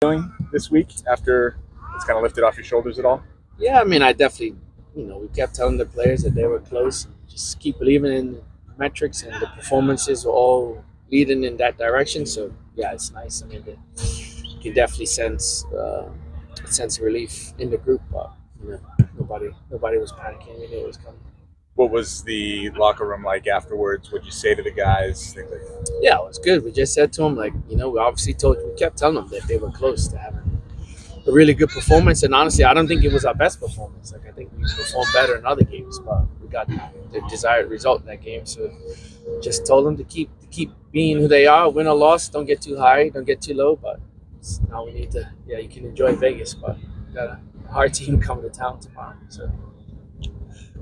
Feeling this week after it's kind of lifted off your shoulders at all? Yeah, I mean, I definitely, we kept telling the players that they were close. Just keep believing in the metrics, and the performances were all leading in that direction. So yeah, it's nice. I mean, you can definitely sense a sense of relief in the group, but nobody was panicking. We knew it was coming. What was the locker room like afterwards? What'd you say to the guys? Things like that? Yeah, it was good. We just said to them, we kept telling them that they were close to having a really good performance. And honestly, I don't think it was our best performance. I think we performed better in other games, but we got the desired result in that game. So just told them to keep being who they are, win or loss. Don't get too high, don't get too low. But now we need to. Yeah, you can enjoy Vegas, but we got a hard team coming to town tomorrow. So.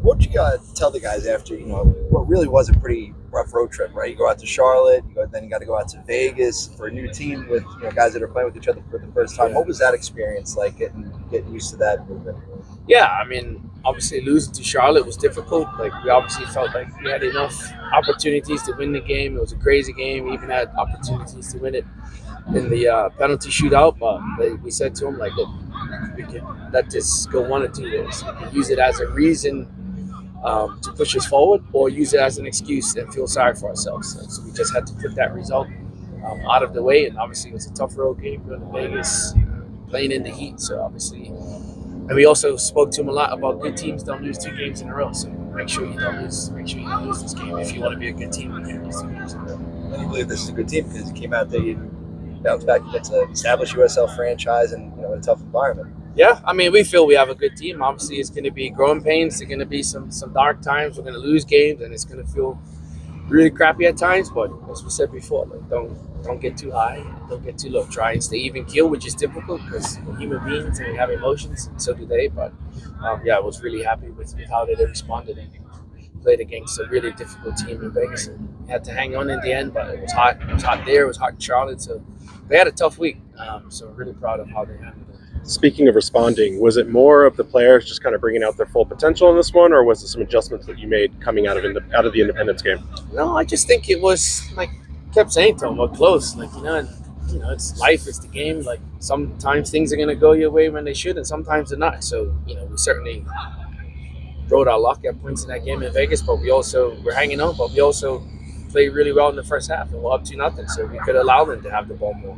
What did you tell the guys after, what really was a pretty rough road trip, right? You go out to Charlotte, then you got to go out to Vegas for a new team with guys that are playing with each other for the first time. Yeah. What was that experience like, getting used to that movement? Yeah, I mean, obviously losing to Charlotte was difficult. Like, we obviously felt like we had enough opportunities to win the game. It was a crazy game. We even had opportunities to win it in the penalty shootout, but we said to them, like, look, we can let this go 1 or 2 ways. We can use it as a reason to push us forward, or use it as an excuse and feel sorry for ourselves. So we just had to put that result out of the way, and obviously it was a tough road game going to Vegas, playing in the heat. So obviously, and we also spoke to him a lot about good teams don't lose 2 games in a row. So make sure you don't lose this game. If you want to be a good team, you can't lose 2 games in a row. And you believe this is a good team because you came out there, you bounced back, you get to establish USL franchise and in a tough environment. Yeah, I mean, we feel we have a good team. Obviously, it's going to be growing pains. There's going to be some dark times. We're going to lose games, and it's going to feel really crappy at times. But as we said before, like, don't get too high, don't get too low. Try and stay even keel, which is difficult because we're human beings and we have emotions, and so do they. But I was really happy with how they responded and played against a really difficult team in Vegas. And we had to hang on in the end, but it was hot. It was hot there. It was hot in Charlotte. So they had a tough week. So really proud of how they handled it. Speaking of responding, was it more of the players just kind of bringing out their full potential in this one, or was it some adjustments that you made coming out of the Independence game? No, I just think it was, like, kept saying to them, we're close. Like, it's life, it's the game. Like, sometimes things are going to go your way when they should, and sometimes they're not. So, we certainly rode our luck at points in that game in Vegas, but we're hanging on, but we also played really well in the first half, and we're up 2-0, so we could allow them to have the ball more.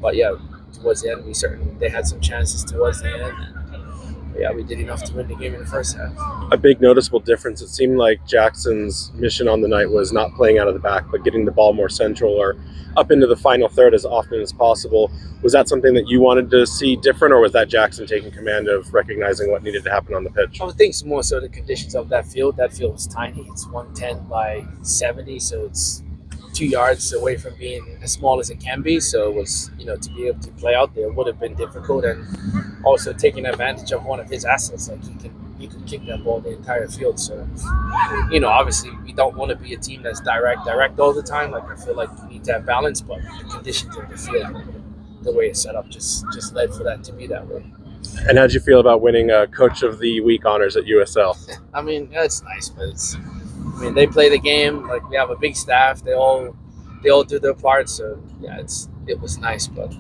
But yeah, towards the end, they had some chances towards the end. And we did enough to win the game in the first half. A big noticeable difference. It seemed like Jackson's mission on the night was not playing out of the back, but getting the ball more central or up into the final third as often as possible. Was that something that you wanted to see different, or was that Jackson taking command of recognizing what needed to happen on the pitch? I think it's more so the conditions of that field. That field is tiny. It's 110 by 70, so it's 2 yards away from being as small as it can be. So it was, to be able to play out there would have been difficult, and also taking advantage of one of his assets. Like, he could kick that ball the entire field. So, obviously we don't want to be a team that's direct all the time. Like, I feel like we need to have balance, but the conditions of the field, the way it's set up, just led for that to be that way. And how'd you feel about winning Coach of the Week honors at USL? I mean, that's nice, but they play the game. Like, we have a big staff. They all do their part. So yeah, it was nice, but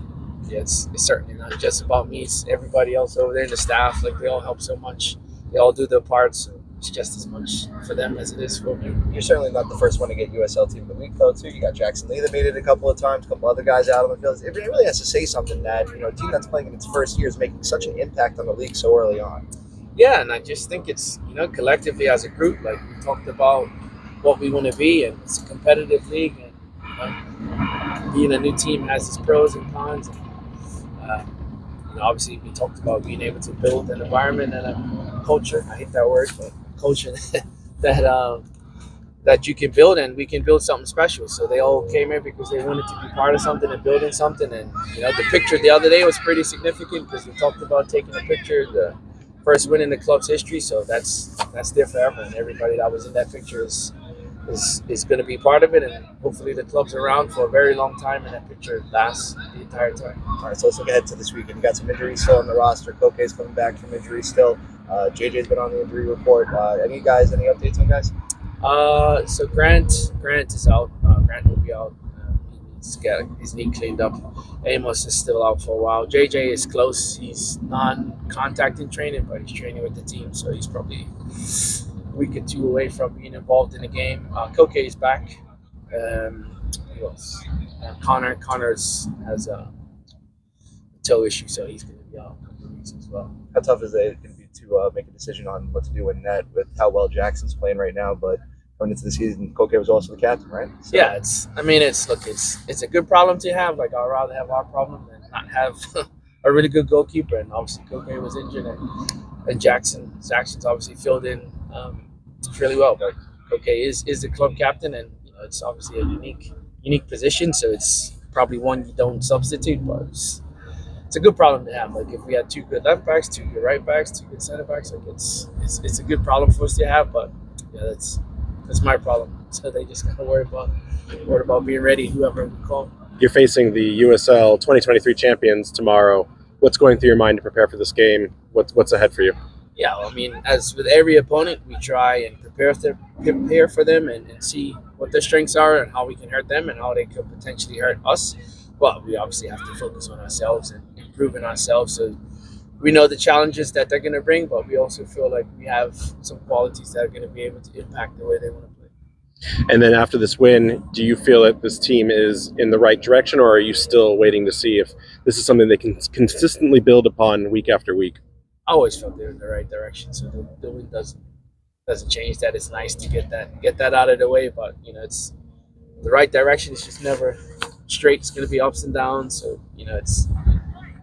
yeah, it's certainly not just about me. It's everybody else over there in the staff. Like, they all help so much. They all do their part. So it's just as much for them as it is for me. You're certainly not the first one to get USL Team of the Week, though, too. You got Jackson Lee that made it a couple of times, a couple other guys out on the field. It really has to say something that, a team that's playing in its first year is making such an impact on the league so early on. Yeah, and I just think it's, collectively as a group, like, we talked about what we want to be, and it's a competitive league, and being a new team has its pros and cons. And, obviously we talked about being able to build an environment and a culture. I hate that word, but culture that you can build, and we can build something special. So they all came here because they wanted to be part of something and building something. And the picture the other day was pretty significant because we talked about taking a picture, the first win in the club's history. So that's there forever, and everybody that was in that picture is going to be part of it, and hopefully the club's around for a very long time, and that picture lasts the entire time. All right, so let's look ahead to this weekend. You got some injuries still on the roster. Koke's coming back from injury still. JJ's been on the injury report. Any updates on guys? So Grant is out. Grant will be out. He's got his knee cleaned up. Amos is still out for a while. JJ is close. He's non-contact in training, but he's training with the team, so he's probably a week or two away from being involved in the game. Koke is back. Who else? Connor has a toe issue, so he's going to be out a couple of weeks as well. How tough is it going to be to make a decision on what to do in net with how well Jackson's playing right now? But going into the season, Koke was also the captain, right? So. Yeah, it's a good problem to have. Like, I'd rather have our problem than not have a really good goalkeeper. And obviously, Koke was injured, and Jackson's obviously filled in really well. But Koke is the club captain, and it's obviously a unique position. So it's probably one you don't substitute, but it's a good problem to have. Like, if we had two good left backs, two good right backs, two good center backs, like it's a good problem for us to have. But yeah, that's my problem. So they just gotta worry about being ready, whoever we call. You're facing the USL 2023 champions tomorrow. What's going through your mind to prepare for this game? What's ahead for you? Yeah, well, I mean, as with every opponent, we try and prepare for them and see what their strengths are and how we can hurt them and how they could potentially hurt us. But we obviously have to focus on ourselves and improving ourselves. So we know the challenges that they're going to bring, but we also feel like we have some qualities that are going to be able to impact the way they want to play. And then after this win, do you feel that this team is in the right direction, or are you still waiting to see if this is something they can consistently build upon week after week? I always felt they're in the right direction, so the win doesn't change that. It's nice to get that out of the way, but it's the right direction. It's just never straight. It's going to be ups and downs. So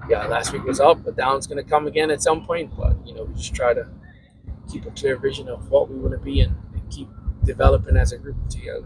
last week was up, but down's going to come again at some point. But we just try to keep a clear vision of what we want to be and keep developing as a group together.